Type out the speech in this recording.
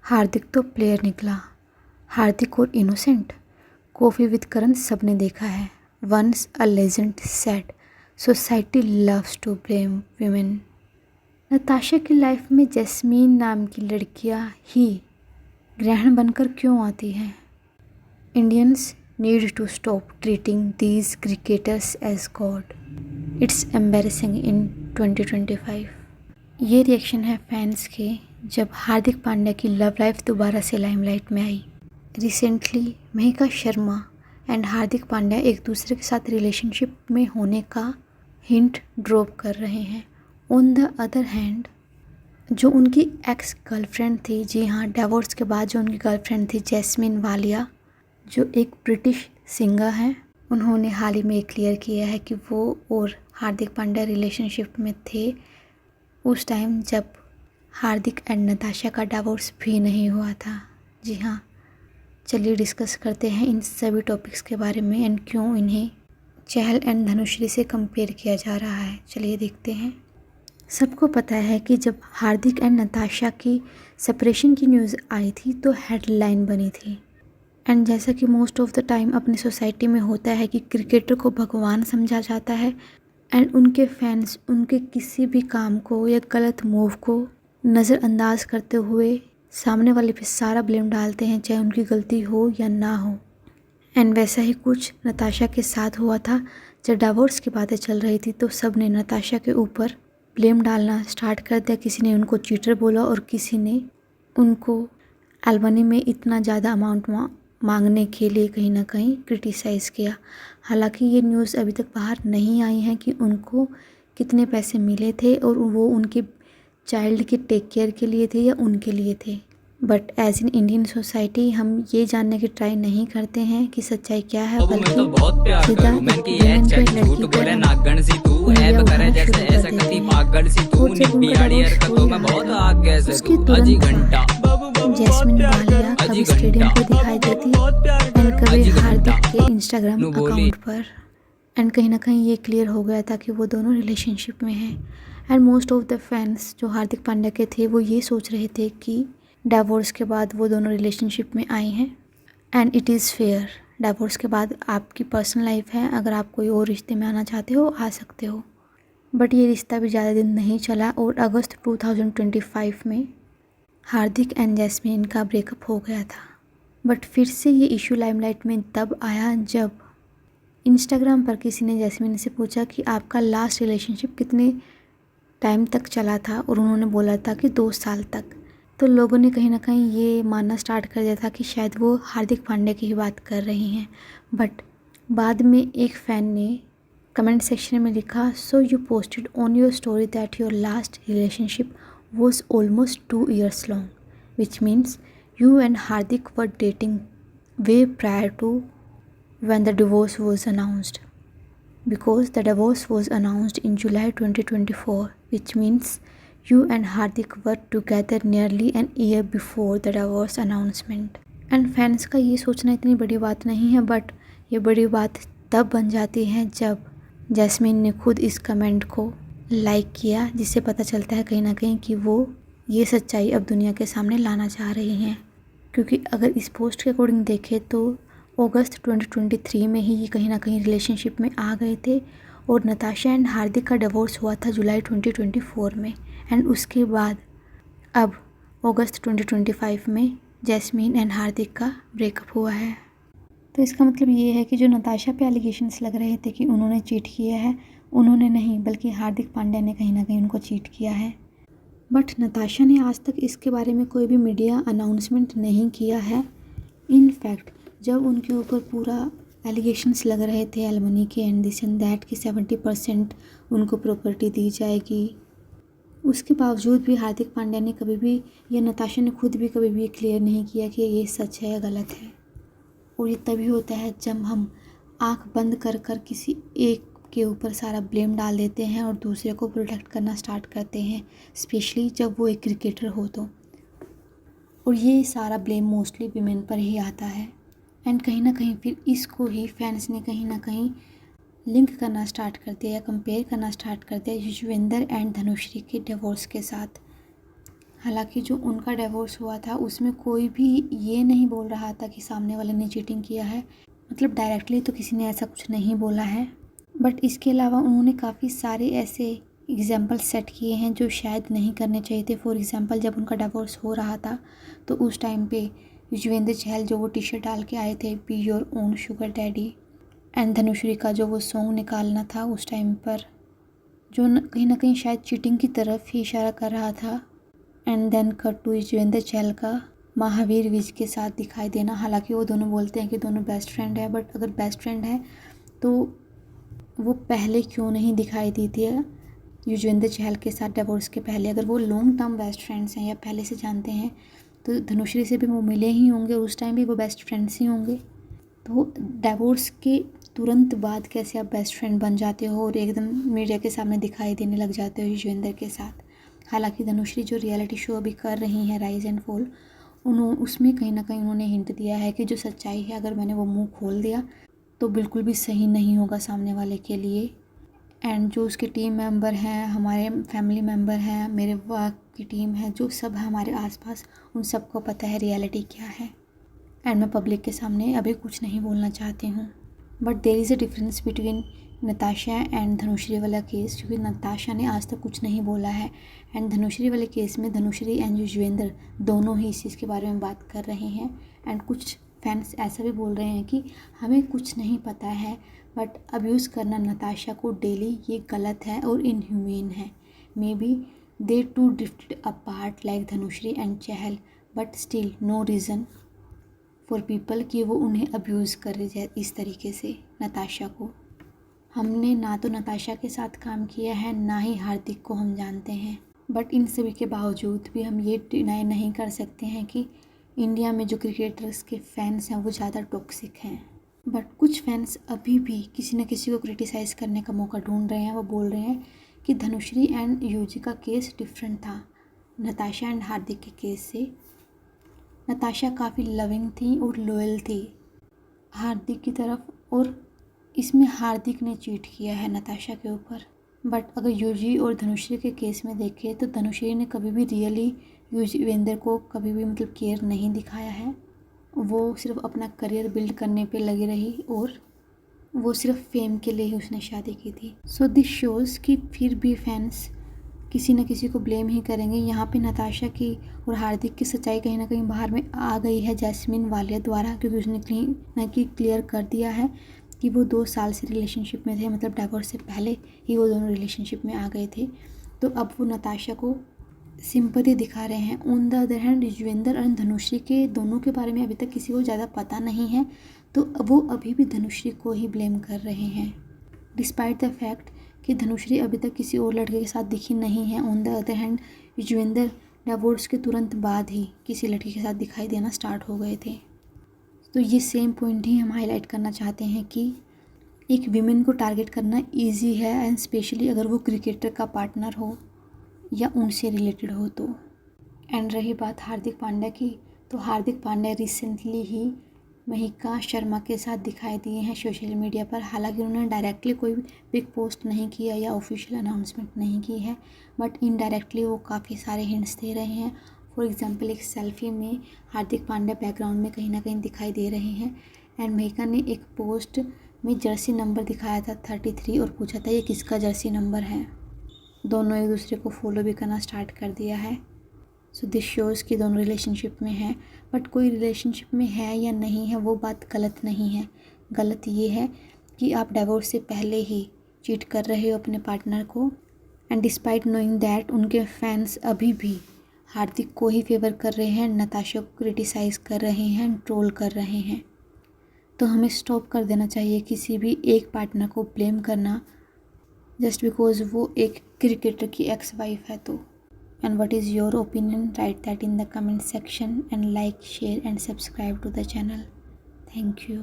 हार्दिक तो प्लेयर निकला। हार्दिक और इनोसेंट। कॉफ़ी विद करण सबने देखा है। Once a legend said society loves to blame women. Natasha की लाइफ में जैस्मीन नाम की लड़कियां ही ग्रहण बनकर क्यों आती हैं? Indians need to stop treating these cricketers as god. It's embarrassing in 2025। ये रिएक्शन है फैंस के जब हार्दिक पांड्या की लव लाइफ दोबारा से लाइमलाइट में आई। रिसेंटली महिका शर्मा एंड हार्दिक पांड्या एक दूसरे के साथ रिलेशनशिप में होने का हिंट ड्रॉप कर रहे हैं। ऑन द अदर हैंड जो उनकी एक्स गर्लफ्रेंड थी, जी हाँ, डिवोर्स के बाद जो उनकी गर्लफ्रेंड थी जैस्मिन वालिया, जो एक ब्रिटिश सिंगर हैं, उन्होंने हाल ही में क्लियर किया है कि वो और हार्दिक पांड्या रिलेशनशिप में थे उस टाइम जब हार्दिक एंड नताशा का डिवोर्स भी नहीं हुआ था। जी हाँ, चलिए डिस्कस करते हैं इन सभी टॉपिक्स के बारे में एंड क्यों इन्हें चहल एंड धनुश्री से कंपेयर किया जा रहा है। चलिए देखते हैं। सबको पता है कि जब हार्दिक एंड नताशा की सेपरेशन की न्यूज़ आई थी तो हेडलाइन बनी थी। एंड जैसा कि मोस्ट ऑफ द टाइम अपनी सोसाइटी में होता है कि क्रिकेटर को भगवान समझा जाता है एंड उनके फैंस उनके किसी भी काम को या गलत मूव को नज़रअंदाज करते हुए सामने वाले पे सारा ब्लेम डालते हैं, चाहे उनकी गलती हो या ना हो। एंड वैसा ही कुछ नताशा के साथ हुआ था। जब डिवोर्स की बातें चल रही थी तो सब ने नताशा के ऊपर ब्लेम डालना स्टार्ट कर दिया। किसी ने उनको चीटर बोला और किसी ने उनको एलमनी में इतना ज़्यादा अमाउंट मांगने के लिए कहीं ना कहीं क्रिटिसाइज़ किया। हालांकि ये न्यूज़ अभी तक बाहर नहीं आई है कि उनको कितने पैसे मिले थे और वो उनके चाइल्ड के टेक केयर के लिए थे या उनके लिए थे। But as in Indian society हम ये जानने की ट्राई नहीं करते हैं कि सच्चाई क्या है, बल्कि सीधा वुमेन पे लड़की पर उंगलियां उठाना शुरू कर देते हैं। और जब उनका डिवोर्स हो रहा था उसके तुरंत बाद जैस्मिन वालिया कभी स्टेडियम पर दिखाई देती एंड कभी हार्दिक के इंस्टाग्राम अकाउंट पर। एंड कहीं ना कहीं ये क्लियर हो गया था कि वो दोनों रिलेशनशिप में हैं। And most of the fans जो हार्दिक पांड्या के थे वो ये सोच रहे थे कि डिवोर्स के बाद वो दोनों रिलेशनशिप में आए हैं and it is fair. Divorce के बाद आपकी पर्सनल लाइफ है, अगर आप कोई और रिश्ते में आना चाहते हो आ सकते हो। बट ये रिश्ता भी ज़्यादा दिन नहीं चला और अगस्त 2025 में हार्दिक एंड जैस्मिन का ब्रेकअप हो गया था। बट फिर से ये इशू लाइमलाइट में तब आया जब इंस्टाग्राम पर किसी ने जैस्मिन से पूछा कि आपका लास्ट रिलेशनशिप कितने टाइम तक चला था, और उन्होंने बोला था कि 2 साल तक। तो लोगों ने कहीं ना कहीं ये मानना स्टार्ट कर दिया था कि शायद वो हार्दिक पांड्या की ही बात कर रही हैं। बट बाद में एक फ़ैन ने कमेंट सेक्शन में लिखा, so you posted on your story that your last relationship was almost 2 years long, which means you and Hardik were dating way prior to when the divorce was announced, because the divorce was announced in July 2024, which means you and Hardik were together nearly an year before the divorce announcement. And fans का ये सोचना इतनी बड़ी बात नहीं है, but ये बड़ी बात तब बन जाती है जब जैस्मिन ने खुद इस कमेंट को लाइक किया, जिससे पता चलता है कहीं ना कहीं कि वो ये सच्चाई अब दुनिया के सामने लाना चाह रही हैं। क्योंकि अगर इस पोस्ट के अकॉर्डिंग देखें तो अगस्त 2023 में ही ये कहीं ना कहीं रिलेशनशिप में आ गए थे और नताशा एंड हार्दिक का डिवोर्स हुआ था जुलाई 2024 में। एंड उसके बाद अब अगस्त 2025 में जैस्मिन एंड हार्दिक का ब्रेकअप हुआ है। तो इसका मतलब ये है कि जो नताशा पे एलिगेशंस लग रहे थे कि उन्होंने चीट किया है, उन्होंने नहीं बल्कि हार्दिक पांड्या ने कहीं ना कहीं उनको चीट किया है। बट नताशा ने आज तक इसके बारे में कोई भी मीडिया अनाउंसमेंट नहीं किया है। इनफैक्ट जब उनके ऊपर पूरा एलिगेशंस लग रहे थे एलमनी के एंड दिस एंड दैट कि 70% उनको प्रॉपर्टी दी जाएगी, उसके बावजूद भी हार्दिक पांड्या ने कभी भी या नताशा ने खुद भी कभी भी क्लियर नहीं किया कि ये सच है या गलत है। और ये तभी होता है जब हम आंख बंद कर कर किसी एक के ऊपर सारा ब्लेम डाल देते हैं और दूसरे को प्रोटेक्ट करना स्टार्ट करते हैं, स्पेशली जब वो एक क्रिकेटर हो तो। और ये सारा ब्लेम मोस्टली वीमेन पर ही आता है। एंड कहीं ना कहीं फिर इसको ही फैंस ने कहीं ना कहीं लिंक करना स्टार्ट कर दिया या कंपेयर करना स्टार्ट कर दिया युजवेंद्र एंड धनुश्री के डिवोर्स के साथ। हालांकि जो उनका डिवोर्स हुआ था उसमें कोई भी ये नहीं बोल रहा था कि सामने वाले ने चीटिंग किया है, मतलब डायरेक्टली तो किसी ने ऐसा कुछ नहीं बोला है। बट इसके अलावा उन्होंने काफ़ी सारे ऐसे एग्जाम्पल सेट किए हैं जो शायद नहीं करने चाहिए थे। फॉर एग्जांपल, जब उनका डिवोर्स हो रहा था तो उस टाइम पे युजवेंद्र चहल जो वो टी शर्ट डाल के आए थे, be your own sugar daddy, and Dhanushree का जो वो सॉन्ग निकालना था उस टाइम पर, जो कहीं ना कहीं शायद चीटिंग की तरफ ही इशारा कर रहा था। And then cut to Yuzvendra Chahal का महावीर विज के साथ दिखाई देना। हालांकि वो दोनों बोलते हैं कि दोनों बेस्ट फ्रेंड है, बट अगर बेस्ट फ्रेंड है तो वो पहले क्यों नहीं दिखाई दी थी युजवेंद्र चहल के साथ डिवोर्स के पहले। अगर वो लॉन्ग टर्म बेस्ट फ्रेंड्स हैं या पहले से जानते हैं तो धनुश्री से भी वो मिले ही होंगे, उस टाइम भी वो बेस्ट फ्रेंड्स ही होंगे। तो डिवोर्स के तुरंत बाद कैसे आप बेस्ट फ्रेंड बन जाते हो और एकदम मीडिया के सामने दिखाई देने लग जाते हो युजवेंद्र के साथ। हालांकि धनुश्री जो रियलिटी शो अभी कर रही हैं राइज एंड फॉल, उसमें कहीं ना कहीं उन्होंने हिंट दिया है कि जो सच्चाई है अगर मैंने वो मुंह खोल दिया तो बिल्कुल भी सही नहीं होगा सामने वाले के लिए। एंड जो उसके टीम मेंबर हैं, हमारे फैमिली मेंबर हैं, मेरे वर्क की टीम है, जो सब है हमारे आसपास, उन सबको पता है रियलिटी क्या है। एंड मैं पब्लिक के सामने अभी कुछ नहीं बोलना चाहती हूँ। But there is a difference between Natasha and Dhanashree वाला केस, क्योंकि नताशा ने आज तक कुछ नहीं बोला है एंड धनुश्री वाले केस में धनुश्री एंड युजवेंद्र दोनों ही इस चीज़ के बारे में बात कर रहे हैं। एंड कुछ फैंस ऐसा भी बोल रहे हैं कि हमें कुछ नहीं पता है, बट अब्यूज़ करना नताशा को डेली ये गलत है और इनह्यूमेन है। Maybe they too drifted apart like Dhanashree and Chahal, but still no reason for people कि वो उन्हें अब्यूज़ कर रहे हैं इस तरीके से नताशा को। हमने ना तो नताशा के साथ काम किया है, ना ही हार्दिक को हम जानते हैं, बट इन सभी के बावजूद भी हम ये डिनाई नहीं कर सकते हैं कि इंडिया में जो क्रिकेटर्स के फैंस हैं वो ज़्यादा टॉक्सिक हैं। बट कुछ फैंस अभी भी किसी न किसी को क्रिटिसाइज़ करने का मौका ढूंढ रहे हैं। वो बोल रहे हैं कि धनुश्री एंड यूजी का केस डिफरेंट था नताशा एंड हार्दिक के केस से। नताशा काफ़ी लविंग थी और लॉयल थी हार्दिक की तरफ, और इसमें हार्दिक ने चीट किया है नताशा के ऊपर। बट अगर यूजी और धनुश्री के केस में देखें तो धनुश्री ने कभी भी रियली युजवेंद्र को कभी भी मतलब केयर नहीं दिखाया है। वो सिर्फ अपना करियर बिल्ड करने पे लगी रही और वो सिर्फ फेम के लिए ही उसने शादी की थी। सो दिस शोज़ कि फिर भी फैंस किसी न किसी को ब्लेम ही करेंगे। यहाँ पे नताशा की और हार्दिक की सच्चाई कहीं ना कहीं बाहर में आ गई है जैस्मिन वालिया द्वारा, क्योंकि उसने कहीं ना कहीं क्लियर कर दिया है कि वो 2 साल से रिलेशनशिप में थे, मतलब डिवोर्स से पहले ही वो दोनों रिलेशनशिप में आ गए थे। तो अब वो नताशा को सिंपैथी दिखा रहे हैं। On the other hand Yuzvendra और धनुश्री के दोनों के बारे में अभी तक किसी को ज़्यादा पता नहीं है, तो वो अभी भी धनुश्री को ही ब्लेम कर रहे हैं डिस्पाइट द फैक्ट कि धनुश्री अभी तक किसी और लड़के के साथ दिखी नहीं है। On the other hand Yuzvendra divorce के तुरंत बाद ही किसी लड़की के साथ दिखाई देना स्टार्ट हो गए थे। तो ये सेम पॉइंट ही हम हाईलाइट करना चाहते हैं कि एक विमेन को टारगेट करना ईजी है, एंड स्पेशली अगर वो क्रिकेटर का पार्टनर हो या उनसे रिलेटेड हो तो। एंड रही बात हार्दिक पांड्या की, तो हार्दिक पांड्या रिसेंटली ही महिका शर्मा के साथ दिखाई दिए हैं सोशल मीडिया पर। हालांकि उन्होंने डायरेक्टली कोई बिग पोस्ट नहीं किया या ऑफिशियल अनाउंसमेंट नहीं की है, बट इनडायरेक्टली वो काफ़ी सारे हिंट्स दे रहे हैं। फॉर एग्जांपल, एक सेल्फी में हार्दिक पांड्या बैकग्राउंड में कहीं ना कहीं दिखाई दे रहे हैं। एंड महिका ने एक पोस्ट में जर्सी नंबर दिखाया था 33 और पूछा था ये किसका जर्सी नंबर है। दोनों एक दूसरे को फॉलो भी करना स्टार्ट कर दिया है। सो दिस शोज़ कि दोनों रिलेशनशिप में हैं, बट कोई रिलेशनशिप में है या नहीं है वो बात गलत नहीं है। गलत ये है कि आप डिवोर्स से पहले ही चीट कर रहे हो अपने पार्टनर को, एंड डिस्पाइट नोइंग दैट उनके फैंस अभी भी हार्दिक को ही फेवर कर रहे हैं, नताशा को क्रिटिसाइज़ कर रहे हैं, ट्रोल कर रहे हैं। तो हमें स्टॉप कर देना चाहिए किसी भी एक पार्टनर को ब्लेम करना जस्ट बिकॉज वो एक क्रिकेटर की एक्स वाइफ है तो। And what is your opinion? Write that in the comment section and like, share and subscribe to the channel. Thank you.